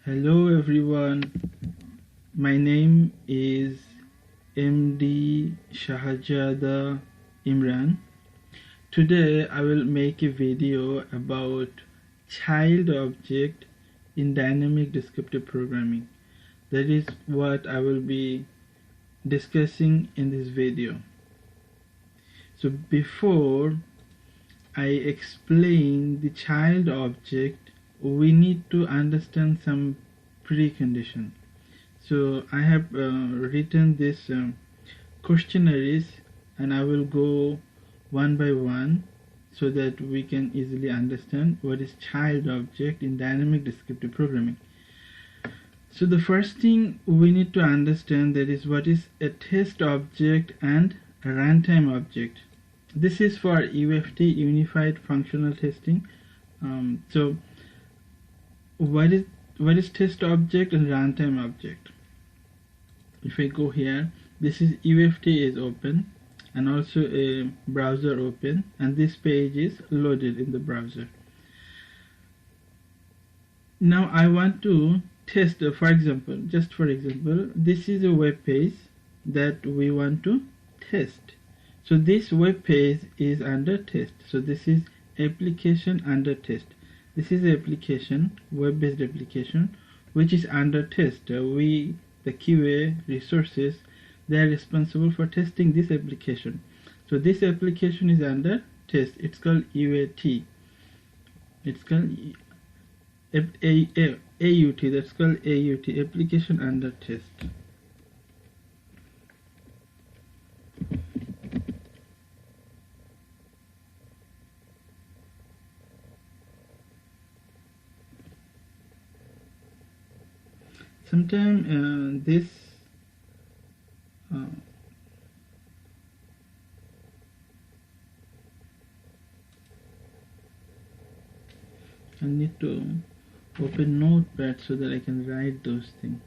Hello everyone, my name is MD Shahajada Imran. Today I will make a video about child object in dynamic descriptive programming. That is what I will be discussing in this video. So before I explain the child object, we need to understand some precondition. So I have written this questionnaires, and I will go one by one so that we can easily understand what is child object in dynamic descriptive programming. So the first thing we need to understand, that is what is a test object and a runtime object. This is for UFT, Unified Functional Testing. So what is test object and runtime object? If I go here, this is UFT is open and also a browser open, and this page is loaded in the browser. Now I want to test, for example, this is a web page that we want to test. So this web page is under test. So this is application under test. This is application, web-based application, which is under test. The QA resources, they are responsible for testing this application. So this application is under test. It's called UAT. It's called AUT. That's called AUT, application under test. Sometimes this I need to open Notepad so that I can write those things.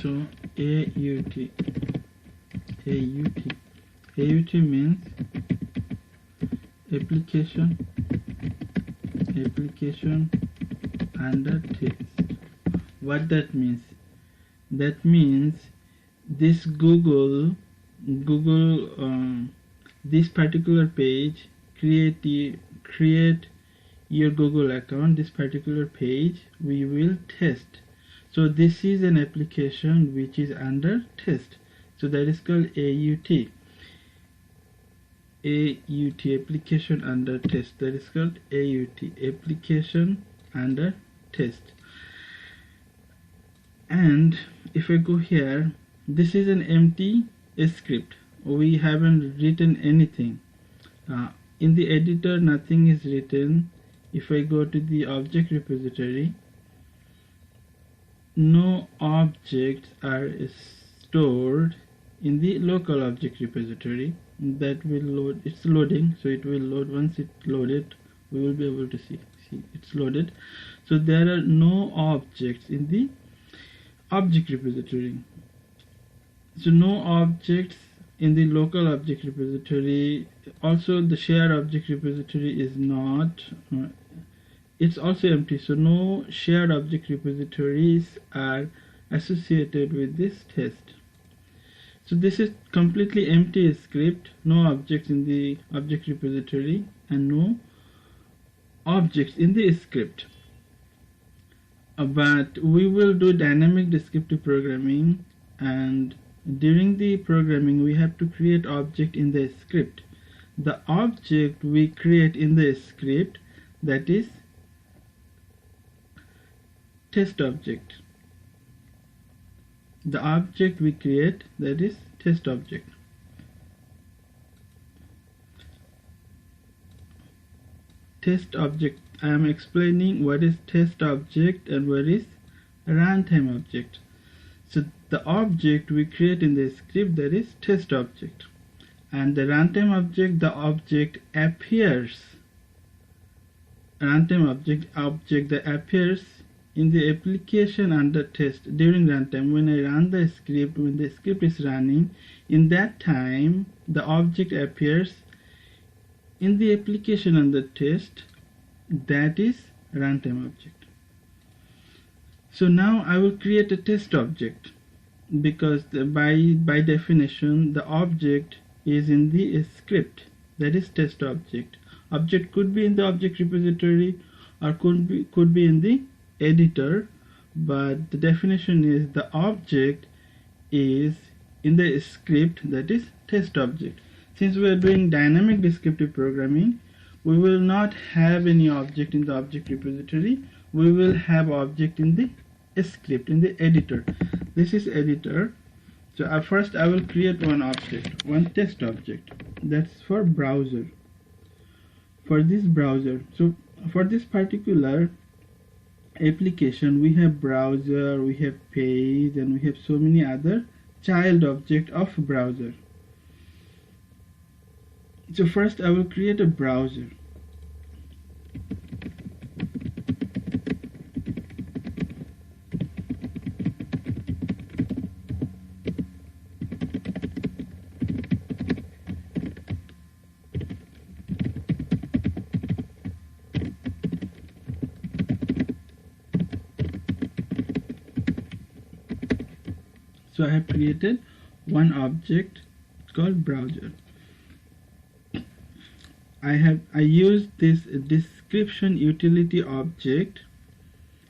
So AUT means application under test. What that means? That means this Google this particular page, create your Google account. This particular page we will test. So this is an application which is under test. So that is called AUT. AUT, application under test. That is called AUT, application under test. And if I go here, this is an empty script. We haven't written anything. In the editor, nothing is written. If I go to the object repository, no objects are stored in the local object repository. That will load. It's loading, so it will load. Once it's loaded, we will be able to see it's loaded. So there are no objects in the object repository. So no objects in the local object repository. Also the shared object repository is not it's also empty. So no shared object repositories are associated with this test. So this is completely empty script, no objects in the object repository and no objects in the script. But we will do dynamic descriptive programming, and during the programming we have to create object in the script. The object we create in the script, that is test object. The object we create, that is test object. Test object. I am explaining what is test object and what is runtime object. So the object we create in the script, that is test object, and the runtime object, the object appears runtime object that appears in the application under test during runtime. When I run the script, when the script is running, in that time the object appears in the application under test, that is runtime object. So now I will create a test object, because by definition the object is in the script, that is test object. Object could be in the object repository or could be in the editor, but the definition is the object is in the script, that is test object. Since we are doing dynamic descriptive programming, we will not have any object in the object repository. We will have object in the script, in the editor. This is editor. So first I will create one object, one test object, that's for browser, for this browser. So for this particular application, we have browser, we have page, and we have so many other child object of browser. So first I will create a browser. So I have created one object called browser. I used this description utility object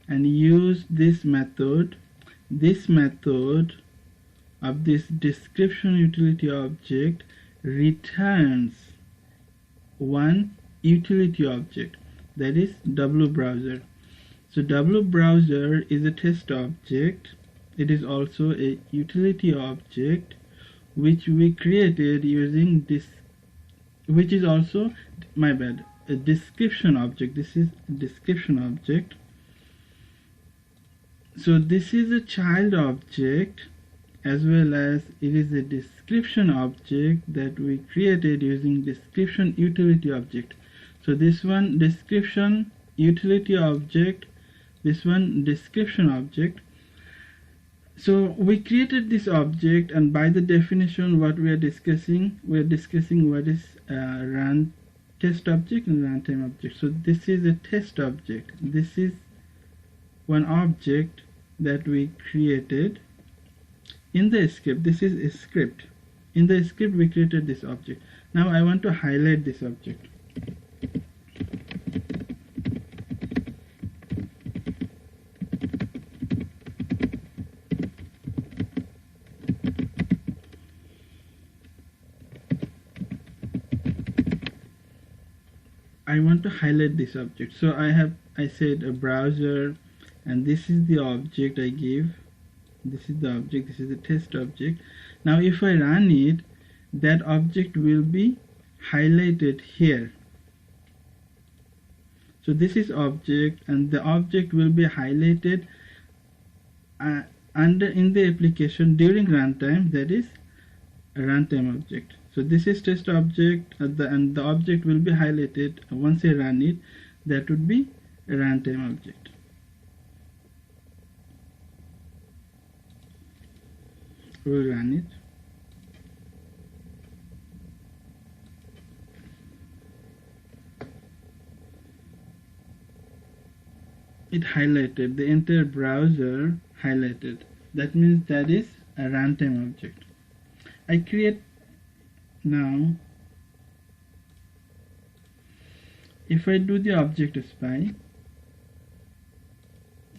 and used this method. This method of this description utility object returns one utility object, that is wbrowser. So wbrowser is a test object. It is also a utility object which we created using this, which is also, my bad, a description object. This is a description object. So this is a child object as well as it is a description object that we created using description utility object. So this one description utility object, this one description object. So we created this object, and by the definition what we are discussing what is run test object and runtime object. So this is a test object. This is one object that we created in the script. This is a script. In the script we created this object. Now I want to highlight this object. I want to highlight this object. So I said a browser, and this is the object I give. This is the object, this is the test object. Now if I run it, that object will be highlighted here. So this is object, and the object will be highlighted in the application during runtime, that is a runtime object. So this is test object, and the object will be highlighted once I run it. That would be a runtime object. We'll run it. It highlighted the entire browser, highlighted. That means that is a runtime object. I create now. If I do the object spy,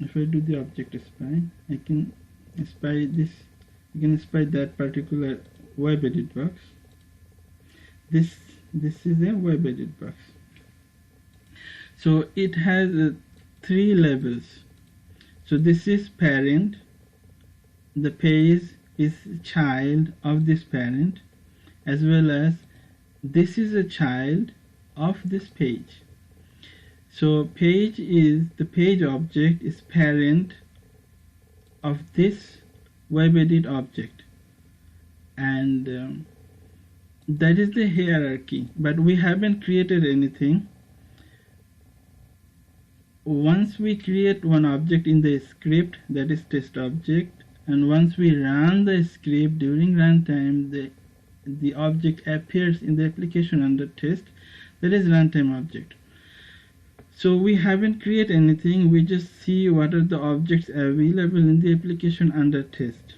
I can spy this. You can spy that particular web edit box. This is a web edit box. So it has 3 levels. So this is parent. The page is child of this parent, as well as this is a child of this page. So page is the page object is parent of this web edit object, and that is the hierarchy. But we haven't created anything. once we create one object in the script, that is test object, and once we run the script during runtime, the object appears in the application under test, that is runtime object. So we haven't created anything, we just see what are the objects available in the application under test.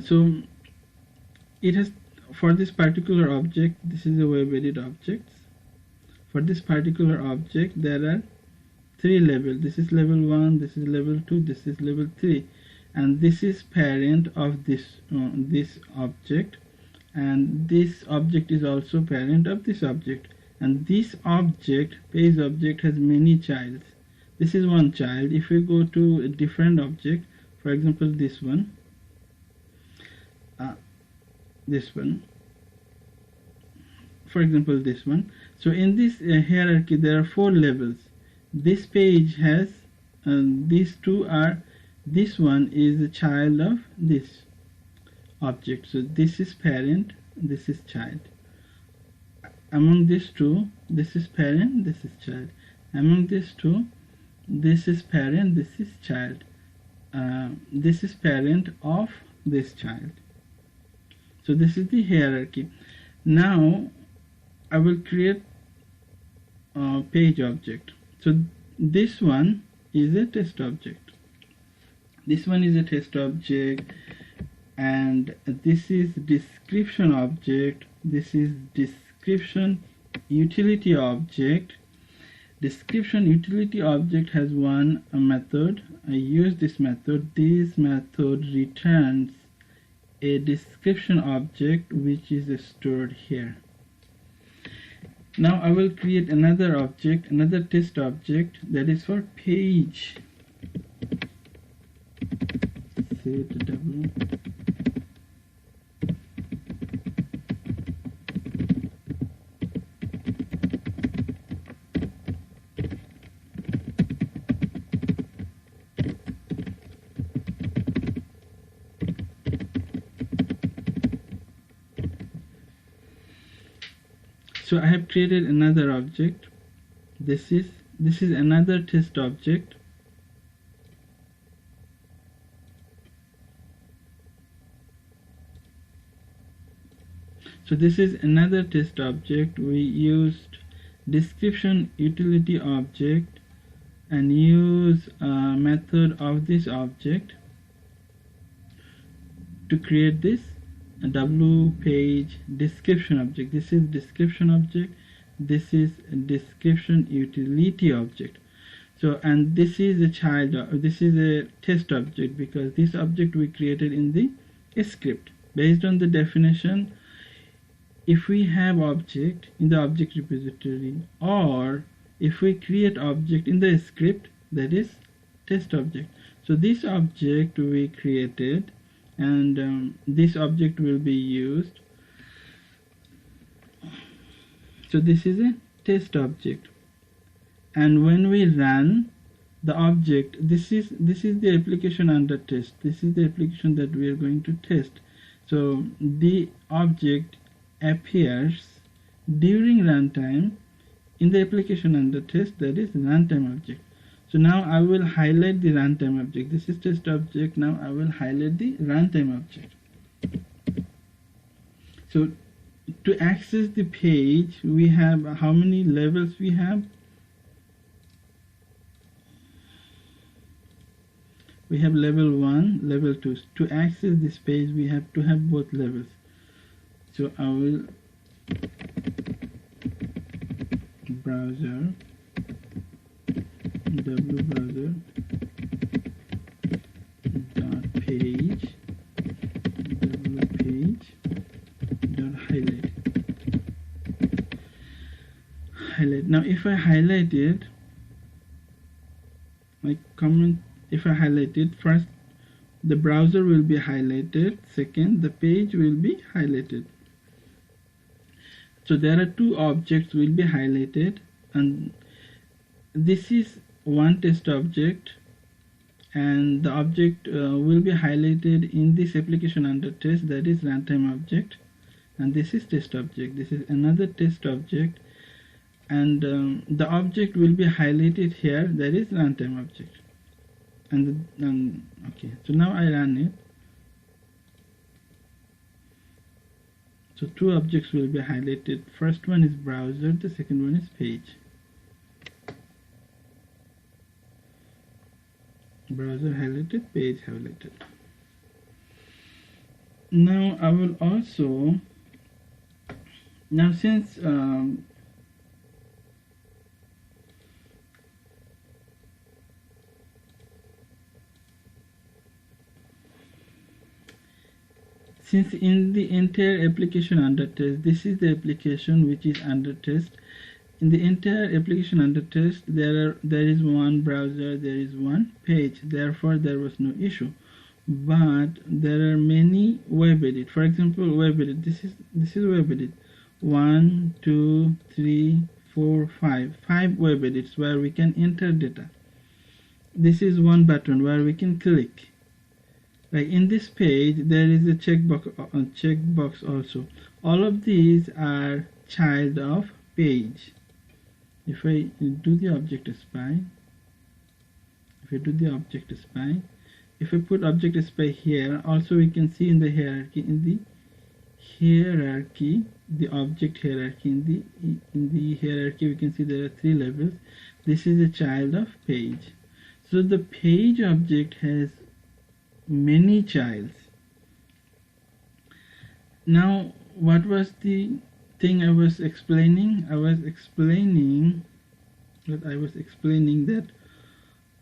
So it has, for this particular object, this is a web edit object. For this particular object there are 3 levels. This is level 1, this is level 2, this is level 3, and this is parent of this object, and this object is also parent of this object. And this object, page object, has many childs. This is one child. If we go to a different object, for example this one, for example this one. So in this hierarchy there are 4 levels. This page has these two are, this one is the child of this object. So this is parent, this is child. Among these two, this is parent, this is child. Among these two, this is parent, this is child. This is parent of this child. So this is the hierarchy. Now I will create a page object. So this one is a test object. This one is a test object, and this is description object. This is description utility object. Description utility object has one method. I use this method. This method returns a description object which is stored here. Now I will create another object, another test object, that is for page. Set w. So I have created another object. This is another test object. So this is another test object. We used description utility object and use a method of this object to create this W page description object. This is description object, this is description utility object. So, and this is a child, this is a test object, because this object we created in the script. Based on the definition, if we have object in the object repository, or if we create object in the script, that is test object. So this object we created, and this object will be used. So this is a test object, and when we run the object, this is the application under test. This is the application that we are going to test. So the object appears during runtime in the application under test, that is runtime object. So now I will highlight the runtime object. This is test object. Now I will highlight the runtime object. So to access the page, we have how many levels we have? We have level 1, level 2. To access this page, we have to have both levels. So I will browser wbrowser dot page dot highlight. Now if I highlight it, my comment, if I highlight it, first the browser will be highlighted, second the page will be highlighted. So there are two objects will be highlighted, and this is one test object, and the object will be highlighted in this application under test, that is runtime object, and this is test object. This is another test object, and the object will be highlighted here, that is runtime object. And okay, so now I run it. So two objects will be highlighted. First one is browser, the second one is page. Browser highlighted, page highlighted. Now I will also, now since in the entire application under test, this is the application which is under test. In the entire application under test, there is one browser, there is one page, therefore there was no issue. But there are many web edit. For example, web edit, this is web edit. 1, 2, 3, 4, 5 web edits where we can enter data. This is one button where we can click. Like in this page, there is a checkbox also. All of these are child of page. If I do the object spy, if I put object spy here, also we can see in the hierarchy, the object hierarchy, in the hierarchy we can see there are 3 levels. This is a child of page. So the page object has many childs. Now what was the thing I was explaining? I was explaining that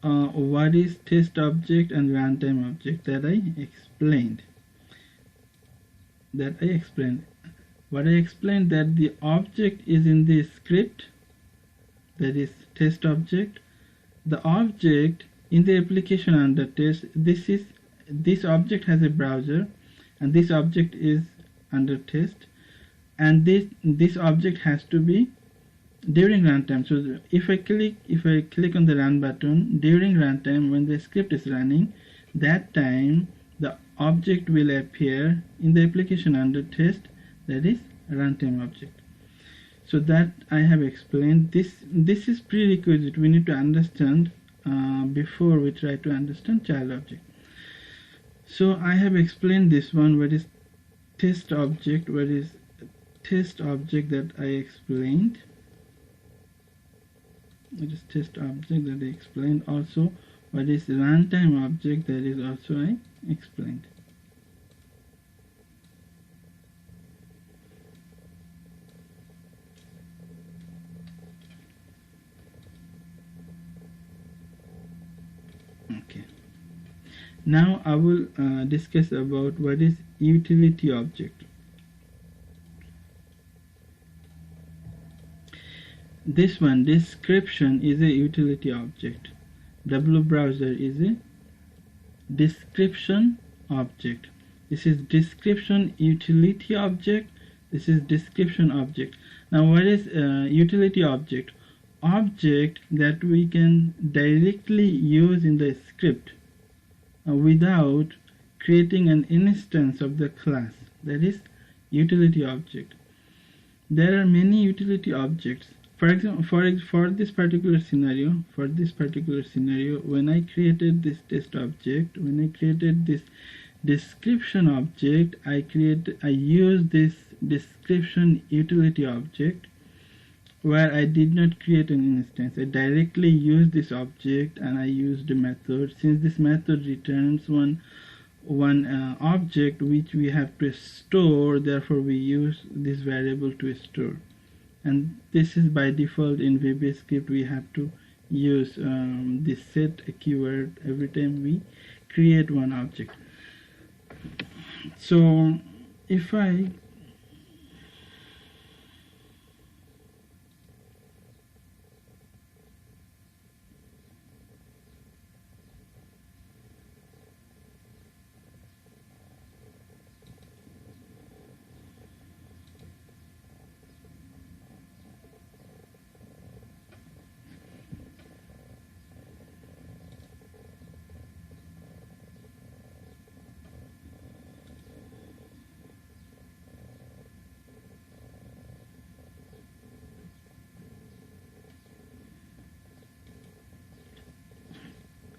what is test object and runtime object, that I explained. What I explained, that the object is in the script, that is test object. The object in the application under test, this object has a browser, and this object is under test, and this object has to be during runtime. So if I click on the run button during runtime, when the script is running, that time the object will appear in the application under test, that is runtime object. So that I have explained. This is prerequisite. We need to understand before we try to understand child object. So I have explained this one. What is test object? What is test object that I explained? What is test object that I explained? Also, what is runtime object? That is also I explained. Okay. Now I will discuss about what is utility object. This one, description, is a utility object. wbrowser is a description object. This is description utility object. This is description object. Now what is utility object? Object that we can directly use in the script without creating an instance of the class. That is utility object. There are many utility objects. For example, for this particular scenario, when I created this test object, when I created this description object, I used this description utility object, where I did not create an instance. I directly used this object and I used a method. Since this method returns one object which we have to store, therefore we use this variable to store. And this is by default in VB script. We have to use this set keyword every time we create one object. So if I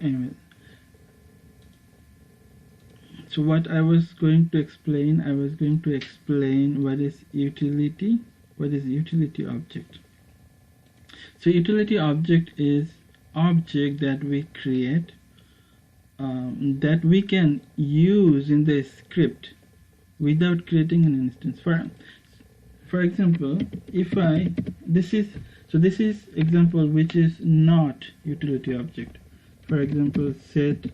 anyway. So what I was going to explain, what is utility object. So utility object is object that we create that we can use in the script without creating an instance. For example, this is example which is not utility object. For example, set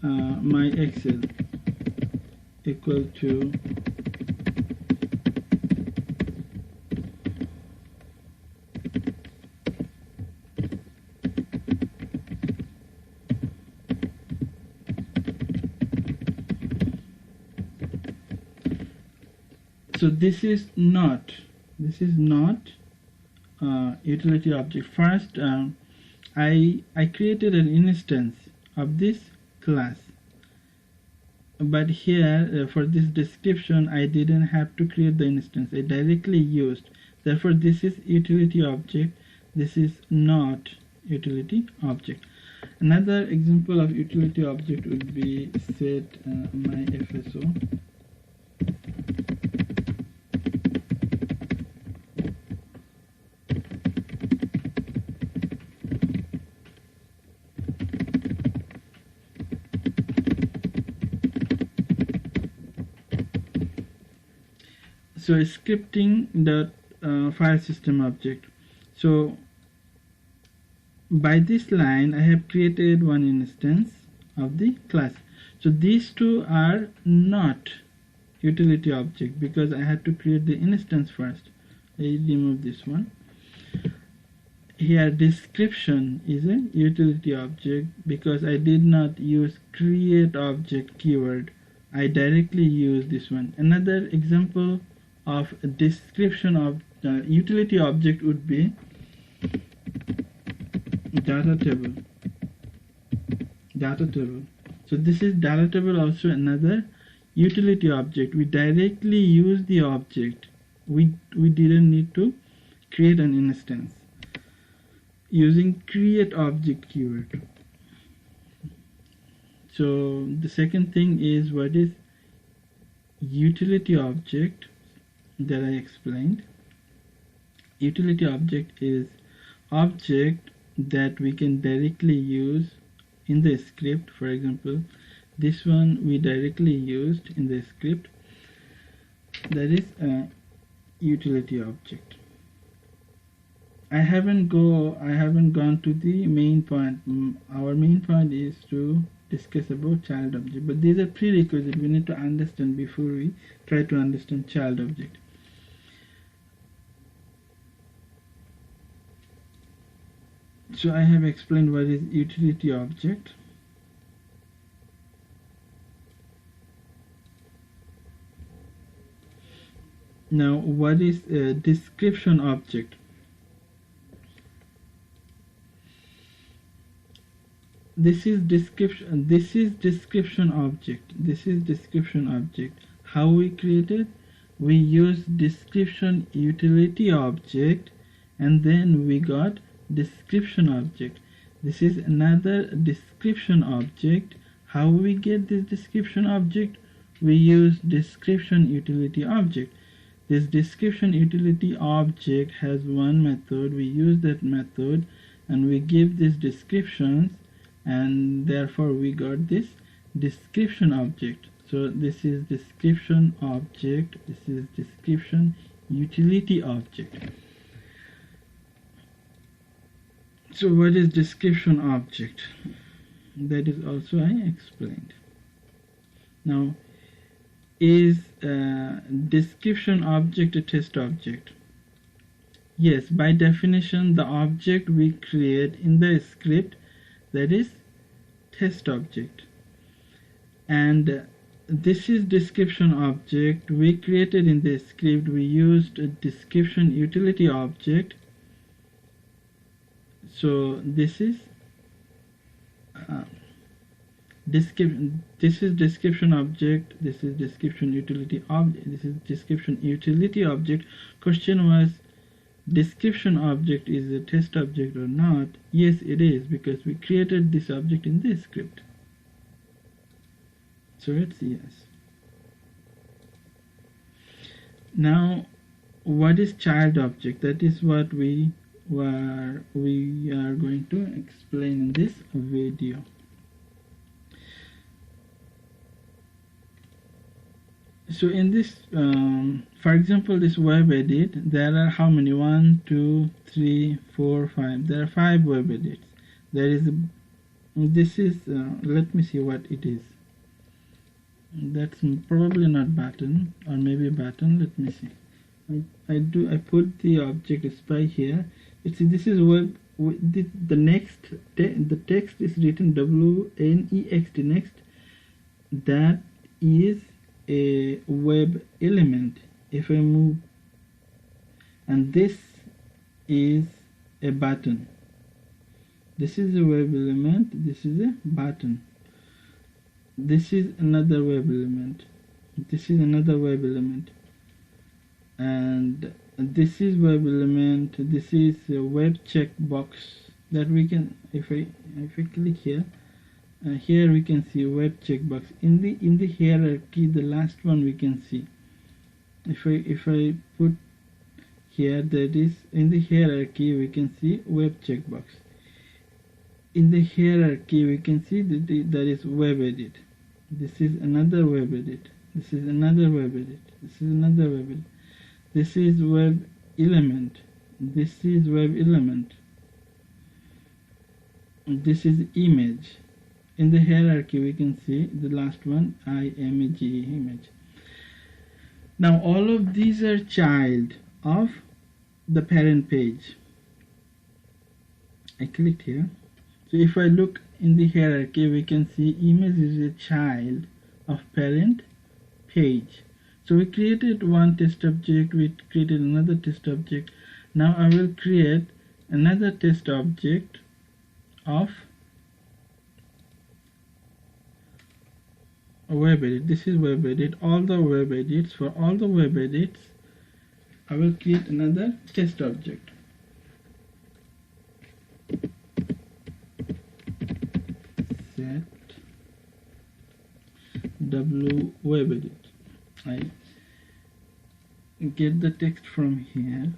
my Excel equal to so this is not utility object. First, I created an instance of this class, but here for this description I didn't have to create the instance. I directly used. Therefore, this is utility object. This is not utility object. Another example of utility object would be set my FSO. So scripting the file system object. So by this line I have created one instance of the class. So these two are not utility object because I had to create the instance first. I remove this one. Here description is a utility object because I did not use create object keyword. I directly use this one. Another example of a description of utility object would be data table. So this is data table, also another utility object. We directly use the object. We didn't need to create an instance using create object keyword. So the second thing is what is utility object that I explained. Utility object is object that we can directly use in the script. For example, this one we directly used in the script. That is a utility object. I haven't gone to the main point. Our main point is to discuss about child object, but these are prerequisites we need to understand before we try to understand child object. So I have explained what is utility object. Now, what is a description object? This is description object. How we created? We use description utility object, and then we got description object. This is another description object. How we get this description object? We use description utility object. This description utility object has one method. We use that method and we give these descriptions, and therefore we got this description object. So this is description object, this is description utility object. So what is description object? That is also I explained. Now, is description object a test object? Yes, by definition the object we create in the script, that is test object, and this is description object we created in the script. We used a description utility object. So this is this is description object, this is description utility object, this is description utility object. Question was description object is a test object or not. Yes, it is, because we created this object in this script. So it's yes. Now, what is child object? That is what we are going to explain in this video. So in this, for example, this web edit, there are how many? 1, 2, 3, 4, 5. There are 5 web edits. There is this is let me see what it is. That's probably not button, or maybe button. Let me see. I put the object spy here. This is web. The text is written WNEXT next. That is a web element. If I move, and this is a button. This is a web element. This is a button. This is another web element. This is another web element, and this is web element. This is a web checkbox that we can, if I click here, here we can see web checkbox in the hierarchy. The last one we can see. If I put here, that is in the hierarchy, we can see web checkbox. In the hierarchy, we can see that there is web edit. This is another web edit. This is another web edit. This is another web edit. This is web element. This is web element. This is image. In the hierarchy, we can see the last one, image. Now, all of these are child of the parent page. I clicked here. So if I look in the hierarchy, we can see image is a child of parent page. So we created one test object, we created another test object. Now I will create another test object of a web edit. This is web edit. All the web edits, for all the web edits, I will create another test object. Set w web edit. I get the text from here.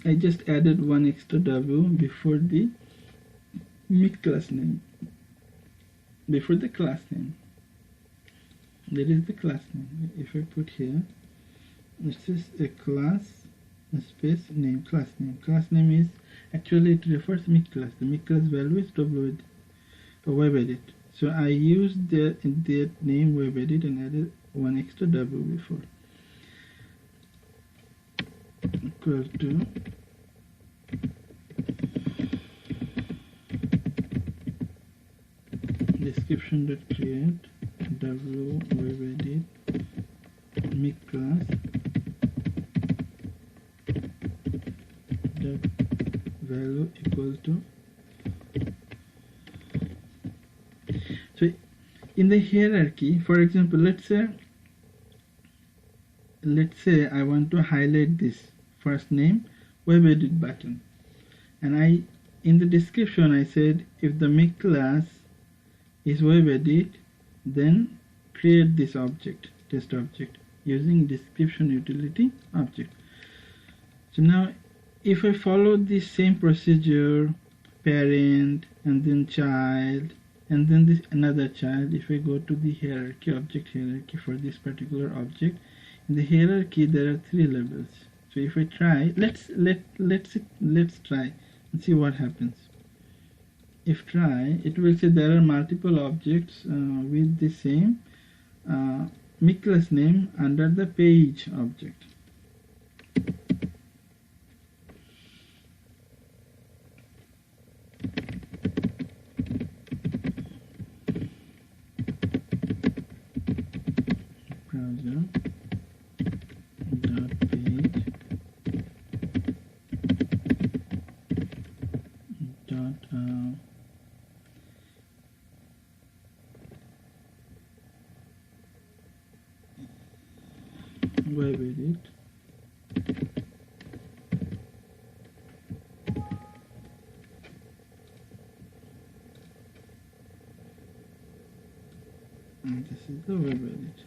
I just added one extra w before the class name. Before the class name. That is the class name. If I put here, this is a class space name, class name. Class name is actually, it refers to class. The class value is web edit. So I used that name web edit and added one extra w before. Equal to description.create w web edit class dot value equal to. So in the hierarchy, for example, let's say I want to highlight this first name web edit button, and in the description I said if the make class is web edit, then create this object, test object, using description utility object. So now if I follow this same procedure, parent and then child and then this another child, if I go to the hierarchy, object hierarchy for this particular object, in the hierarchy there are 3 levels. So if I try, let's try and see what happens. If try, it will say there are multiple objects with the same class name under the page object. Browser dot page dot web edit. And this is the web edit.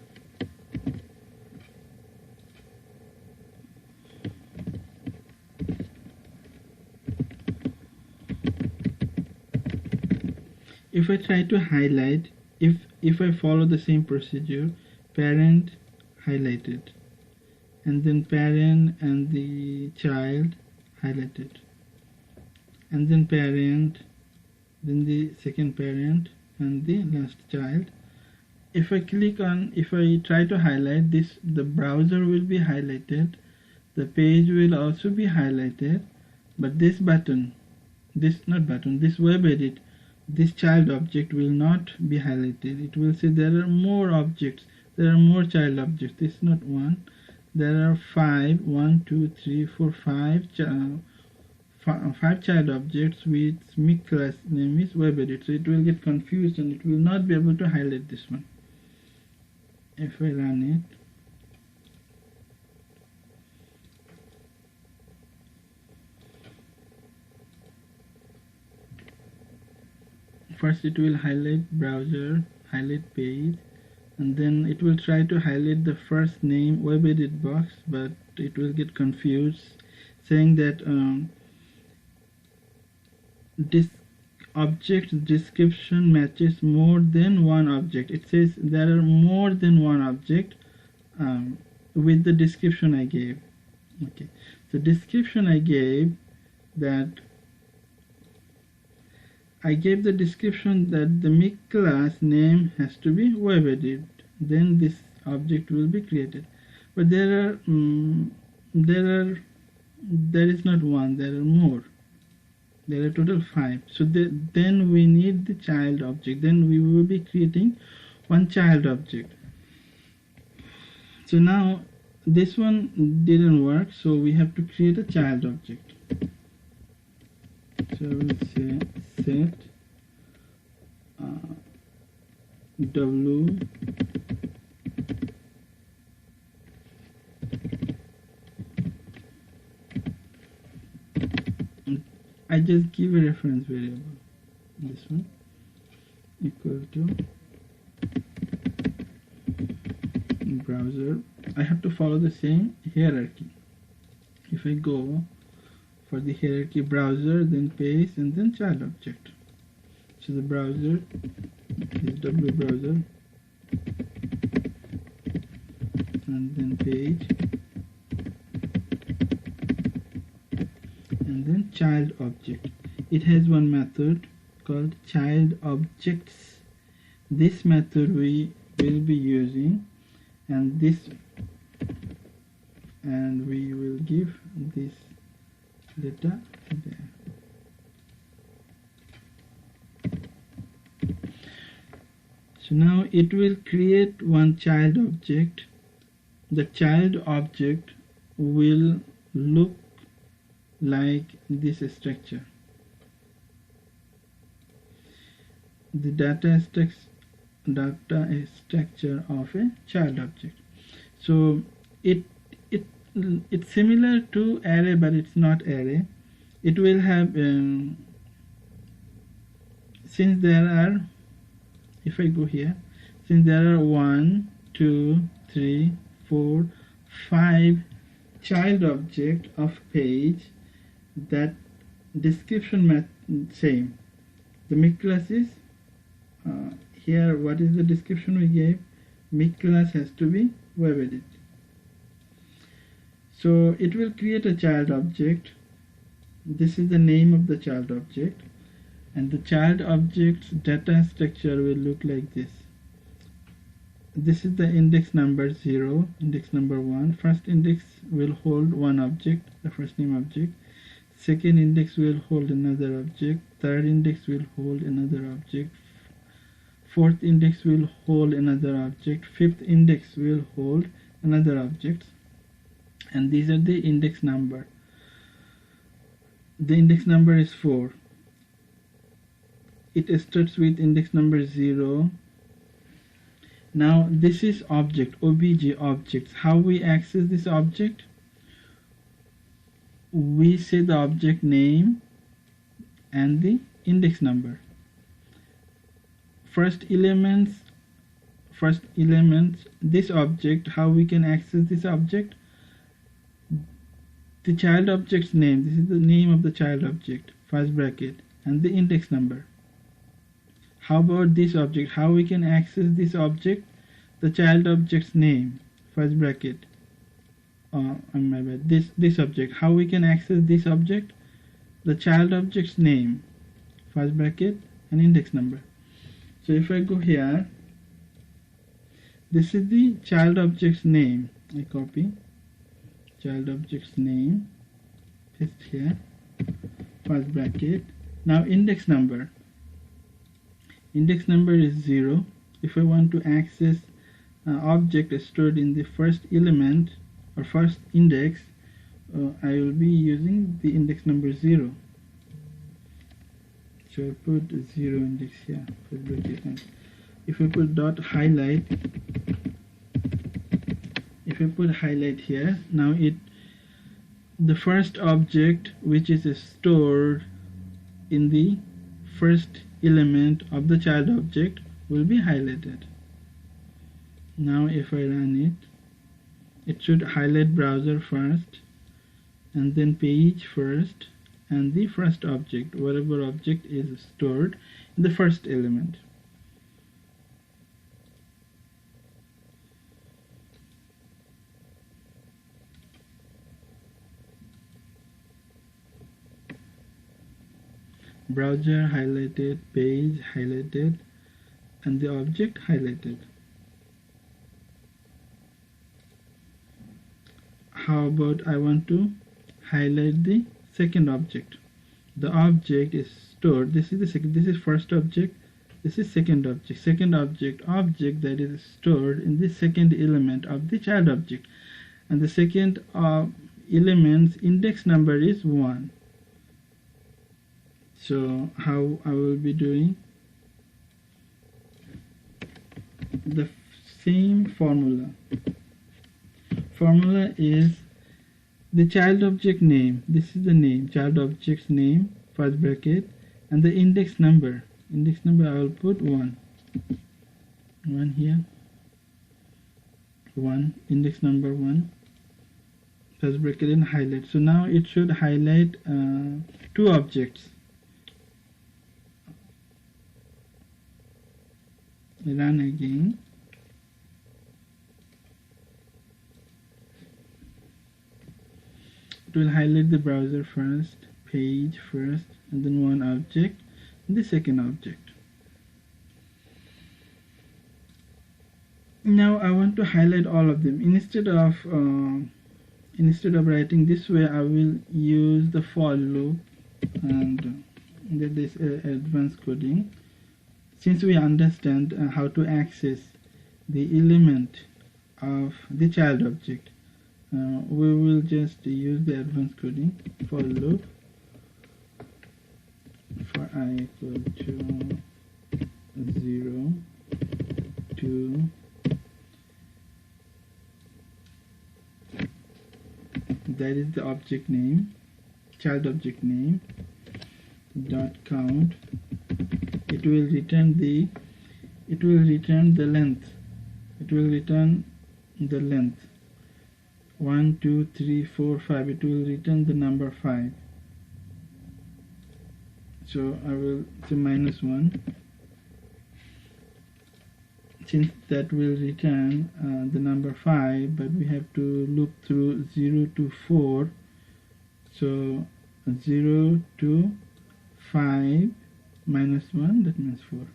If I try to highlight, if I follow the same procedure, parent highlighted, and then parent and the child highlighted, and then parent, then the second parent and the last child. If I try to highlight this, the browser will be highlighted, the page will also be highlighted, but this web edit, this child object will not be highlighted. It will say there are more objects, there are more child objects. This is not one, there are 5, 1, 2, 3, 4, 5 child objects with MIC class name is web edit. So it will get confused and it will not be able to highlight this one. If I run it, first it will highlight browser, highlight page, and then it will try to highlight the first name web edit box, but it will get confused, saying that this object description matches more than one object. It says there are more than one object with the description I gave. Okay, the description I gave the description that the MIC class name has to be web edit, then this object will be created. But there is not one, there are more. There are total 5. So then we need the child object. Then we will be creating one child object. So now this one didn't work, so we have to create a child object. So I will say set w I just give a reference variable, this one, equal to browser. I have to follow the same hierarchy. If I go for the hierarchy browser, then page, and then child object. So the browser is w browser, and then page, and then child object. It has one method called child objects. This method we will be using, and we will give this data there. So now it will create one child object. The child object will look like this structure. The data structure of a child object. So it's similar to array, but it's not array. It will have since there are, if I go here, since there are 1, 2, 3, 4, 5 child object of page, that description same. The MIC class is here. What is the description we gave? MIC class has to be web edit. So it will create a child object. This is the name of the child object, and the child object's data structure will look like this. This is the index number 0, index number 1. First index will hold one object, the first name object. Second index will hold another object. Third index will hold another object. Fourth index will hold another object. Fifth index will hold another object. And these are the index number. The index number is 4. It starts with index number 0, Now this is object, obj objects. How we access this object? We say the object name and the index number. First element, this object, how we can access this object? The child object's name, this is the name of the child object, first bracket, and the index number. How about this object? How we can access this object? The child object's name, first bracket. My bad. This object. How we can access this object? The child object's name, first bracket, and index number. So if I go here, this is the child object's name. I copy child object's name, paste here, first bracket. Now index number. Index number is 0. If I want to access object stored in the first element or first index, I will be using the index number 0. So I put 0 index here, first bracket. If I put dot highlight, if I put highlight here, now the first object which is stored in the first element of the child object will be highlighted. Now if I run it should highlight browser first, and then page first, and the first object, whatever object is stored in the first element. Browser highlighted, page highlighted, and the object highlighted. How about I want to highlight the second object? The object is stored. This is the second. This is first object. This is second object. Second object that is stored in the second element of the child object, and the second element's index number is 1. So how I will be doing the same formula. Formula is the child object name. This is the name, child object's name, first bracket, and the index number. Index number I will put 1. 1 here. 1, index number 1, first bracket, and highlight. So now it should highlight 2 objects. Run again. It will highlight the browser first, page first, and then one object, and the second object. Now I want to highlight all of them. Instead of writing this way, I will use the for loop and get this advanced coding. Since we understand how to access the element of the child object, we will just use the advanced coding for loop for I equal to 0 to that is the object name, child object name, dot count. It will return the length. It will return the length 1 2 3 4 5. It will return the number 5. So I will say -1, since that will return the number 5, but we have to loop through 0 to 4. So 0 to 5 -1, that means 4.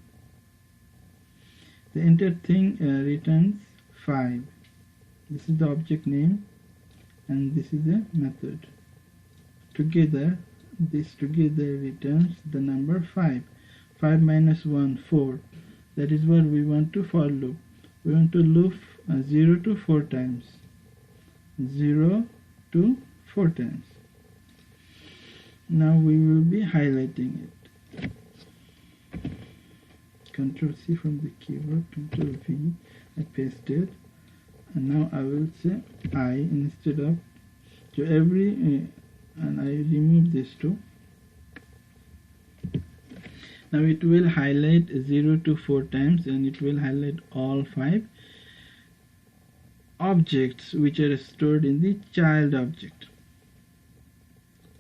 The entire thing returns 5. This is the object name, and this is the method. Together, this together returns the number 5. 5 minus 1, 4. That is what we want to for loop. We want to loop 0 to 4 times. 0 to 4 times. Now we will be highlighting it. Control C from the keyboard, Control V. I paste it, and now I will say I instead of to every and I remove this too. Now it will highlight 0 to 4 times, and it will highlight all 5 objects which are stored in the child object.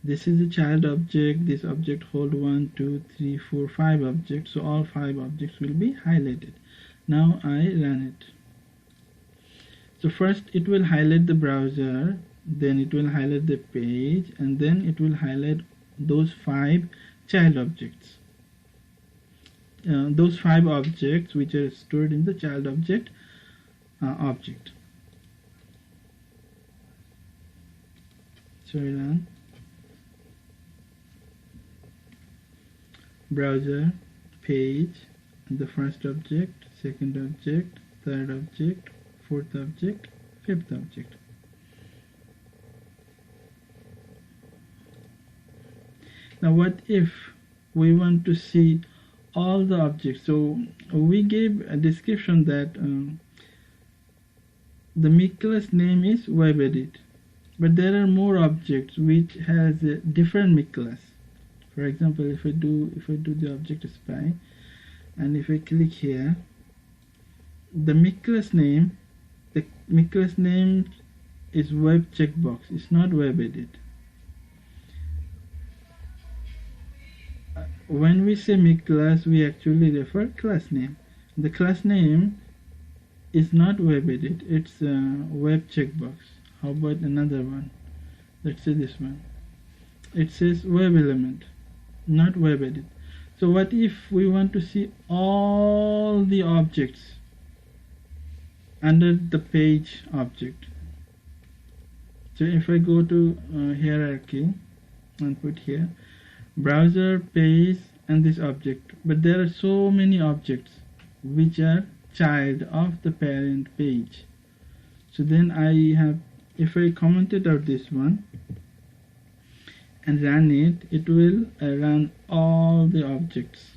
This is a child object. This object hold 1, 2, 3, 4, 5 objects, so all 5 objects will be highlighted. Now I run it. So first it will highlight the browser, then it will highlight the page, and then it will highlight those 5 child objects. Those 5 objects which are stored in the child object object. So I run browser, page, the first object, second object, third object, fourth object, fifth object. Now what if we want to see all the objects? So we gave a description that the MIC-class name is WebEdit, but there are more objects which has a different MIC-class. For example, if I do the object spy, and if I click here, the MIC-class name is web checkbox. It's not WebEdit. When we say MIC-class, we actually refer class name. The class name is not WebEdit. It's web checkbox. How about another one? Let's say this one. It says web element, not WebEdit. So what if we want to see all the objects under the page object? So if I go to hierarchy and put here browser, page, and this object, but there are so many objects which are child of the parent page. So then if I commented out this one and run it, it will run all the objects.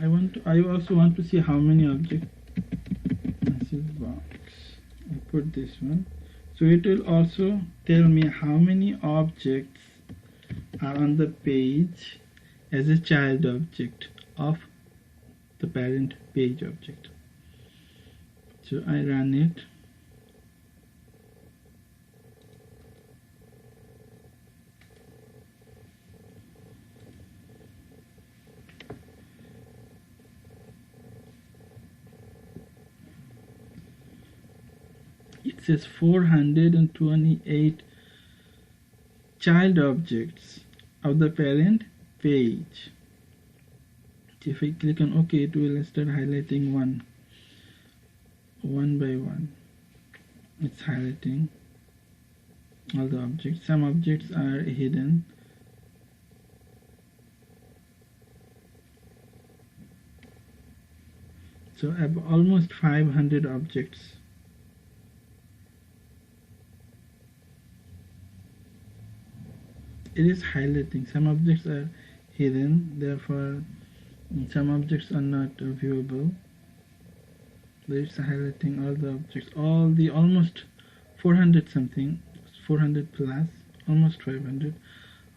I also want to see how many objects. Massive box. I put this one. So it will also tell me how many objects are on the page as a child object of the parent page object. So I run it. It says 428 child objects of the parent page. If I click on OK, it will start highlighting one by one. It's highlighting all the objects. Some objects are hidden. So I have almost 500 objects. It is highlighting. Some objects are hidden, therefore some objects are not viewable. But it's highlighting all the objects, almost 400 something, 400 plus, almost 500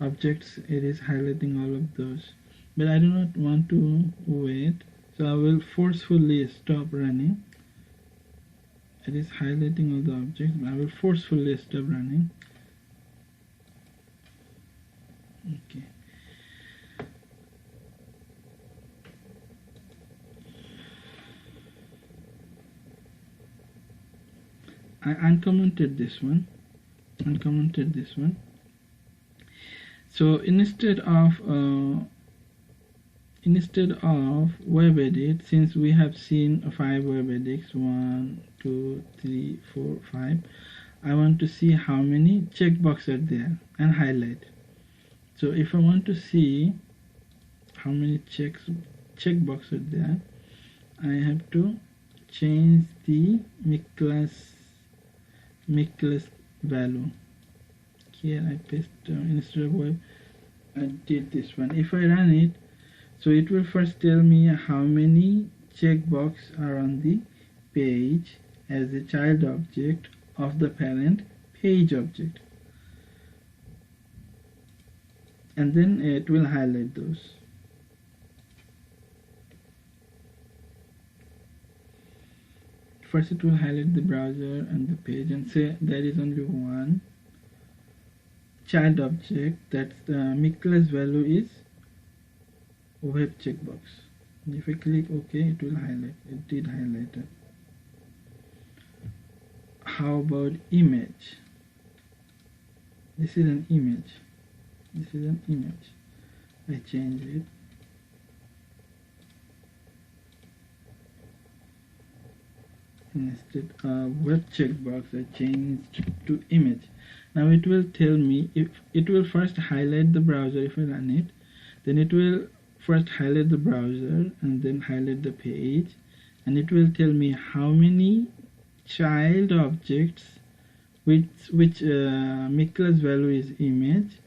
objects. It is highlighting all of those. But I do not want to wait, so I will forcefully stop running. It is highlighting all the objects, but I will forcefully stop running. Okay. I uncommented this one. So instead of WebEdit, since we have seen 5 WebEdits, 1, 2, 3, 4, 5, I want to see how many checkboxes are there and highlight. So if I want to see how many checkboxes are there, I have to change the MIC-class value. Here I paste instead of web, I did this one. If I run it, so it will first tell me how many checkboxes are on the page as a child object of the parent page object, and then it will highlight those. First it will highlight the browser and the page and say there is only one child object, that's the Miklas value is web checkbox. If I click OK, it will highlight. It did highlight it. How about image? This is an image. This is an image. I change it. Instead of web checkbox, I changed to image. Now it will tell me, if it will first highlight the browser. If I run it, then it will first highlight the browser and then highlight the page, and it will tell me how many child objects which Miklas value is image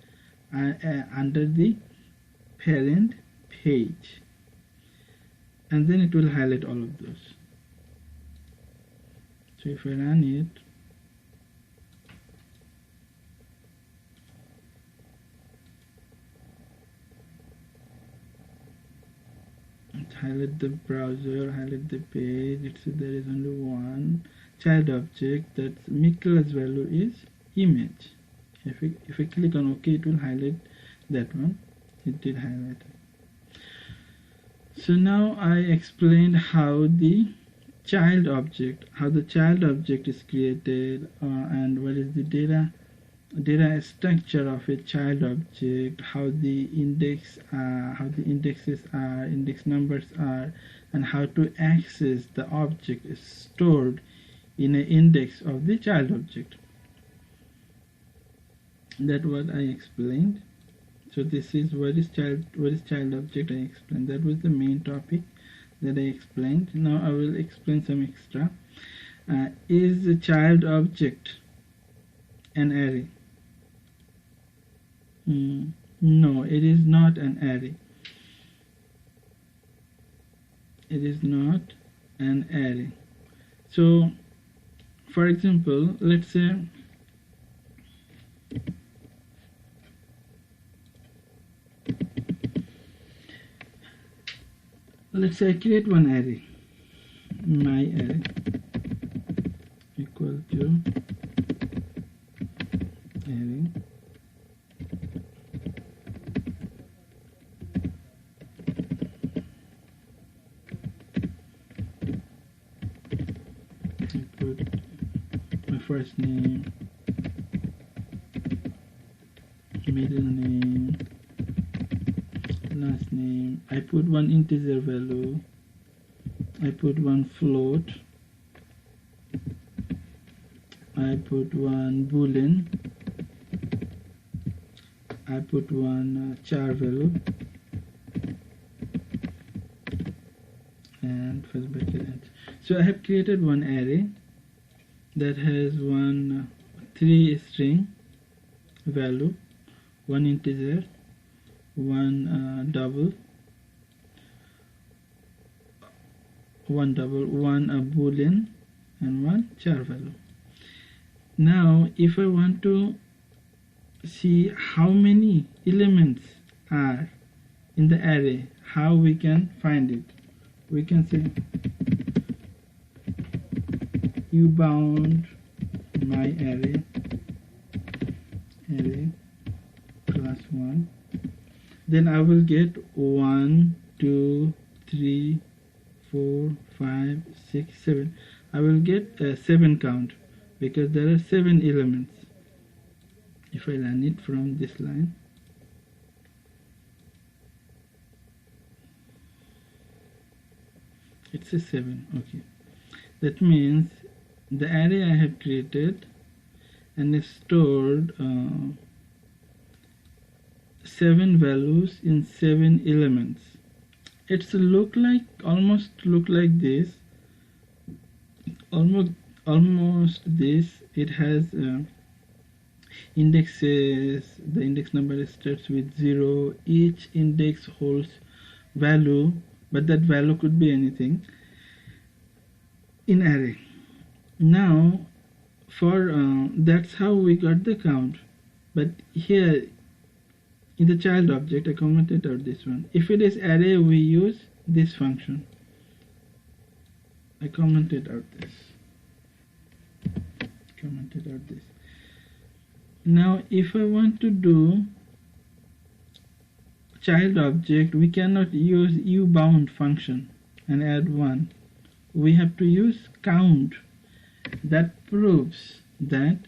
under the parent page, and then it will highlight all of those. So if I run it, highlight the browser, highlight the page, it says there is only one child object, that's Miklas value is image. If I click on OK, it will highlight that one. It did highlight it. So now I explained how the child object is created, and what is the data structure of a child object, how the indexes are, index numbers are, and how to access the object is stored in an index of the child object. That's what I explained. So this is what is child object. I explained. That was the main topic that I explained. Now I will explain some extra. Is the child object an array? No, it is not an array. It is not an array. So, for example, let's say I create one array, my array equal to array first name, middle name, last name. I put one integer value, I put one float, I put one boolean, I put one char value, and first bracket. So I have created one array that has one 3 string value, one integer, one double, one boolean, and one char value. Now if I want to see how many elements are in the array, how we can find it? We can say bound my array class 1, then I will get 1 2 3 4 5 6 7. I will get a 7 count because there are 7 elements. If I run it from this line, it's a 7. Okay, that means the array I have created and is stored 7 values in 7 elements. It's almost look like this. Almost this. It has indexes. The index number starts with 0. Each index holds value, but that value could be anything. in array. Now for that's how we got the count. But here in the child object, I commented out this one. If it is array, we use this function. I commented out this. Now if I want to do child object, we cannot use ubound function and add 1. We have to use count. That proves that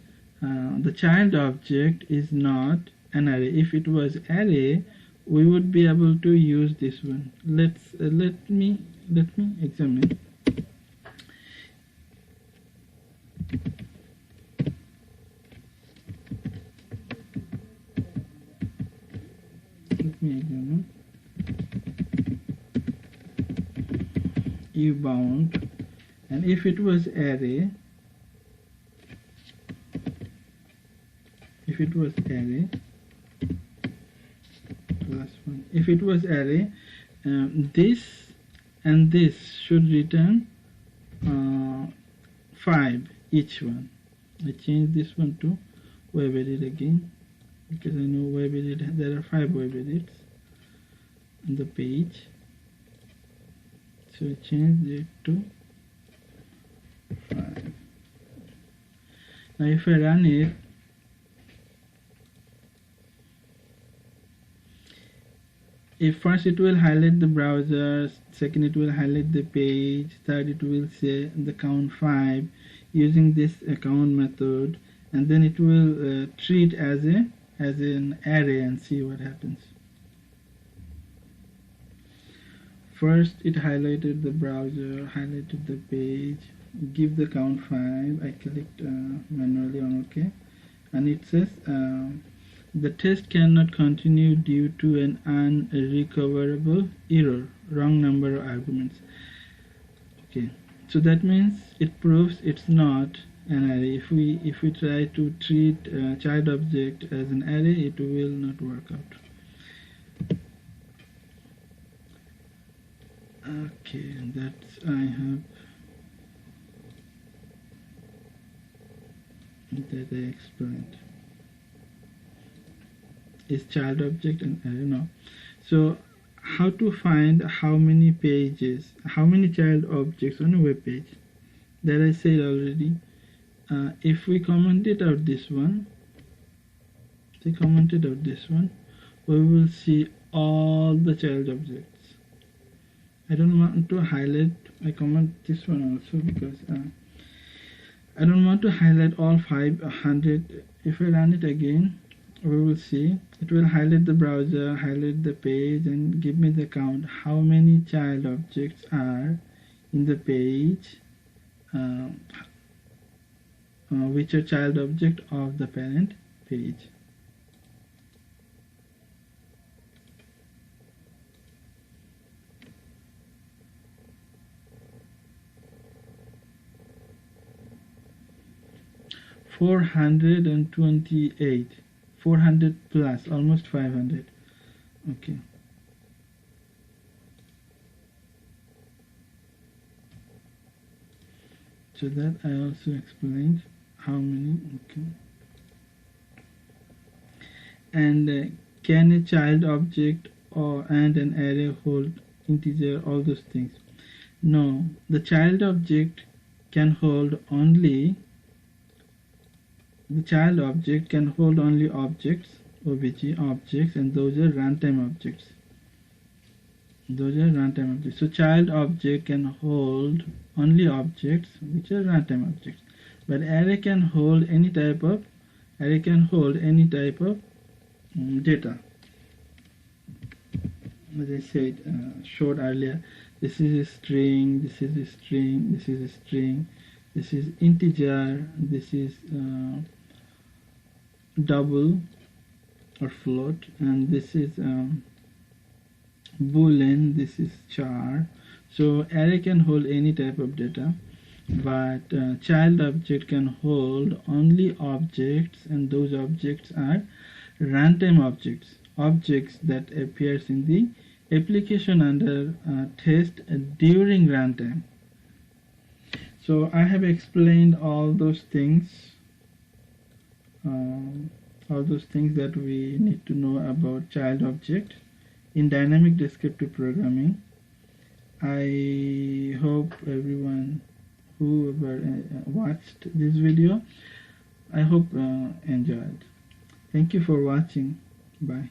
the child object is not an array. If it was array, we would be able to use this one. Let me examine. Ubound, and if it was array, +1. If it was array, this and this should return 5 each one. I change this one to web edit again, because I know web edit, there are 5 web edits on the page. So I change it to 5. Now if I run it, first it will highlight the browser, second it will highlight the page, third it will say the count 5 using this count method, and then it will treat as an array and see what happens. First it highlighted the browser, highlighted the page, give the count 5. I clicked manually on OK, and it says the test cannot continue due to an unrecoverable error, wrong number of arguments. Okay, so that means it proves it's not an array. If we try to treat child object as an array, it will not work out. Okay, that's I explained. Is child object an array? No. So how to find how many pages, how many child objects on a web page? That I said already. If we commented out this one, we will see all the child objects. I don't want to highlight, I comment this one also because I don't want to highlight all 500. If I run it again, we will see it will highlight the browser, highlight the page, and give me the count how many child objects are in the page, which are child object of the parent page. $428, 400 plus, almost 500. Okay. So that I also explained how many. Okay. And can a child object and an array hold integer, all those things? No, the child object can hold only. The child object can hold only objects, OBJ objects, and those are runtime objects. So child object can hold only objects which are runtime objects. But array can hold any type of data. As I said, showed earlier, this is a string, this is a string, this is a string, this is integer, this is double or float, and this is boolean, this is char. So array can hold any type of data, but child object can hold only objects, and those objects are runtime objects, objects that appears in the application under test during runtime. So So I have explained all those things that we need to know about child object in dynamic descriptive programming. I hope everyone who watched this video, I hope enjoyed. Thank you for watching. Bye.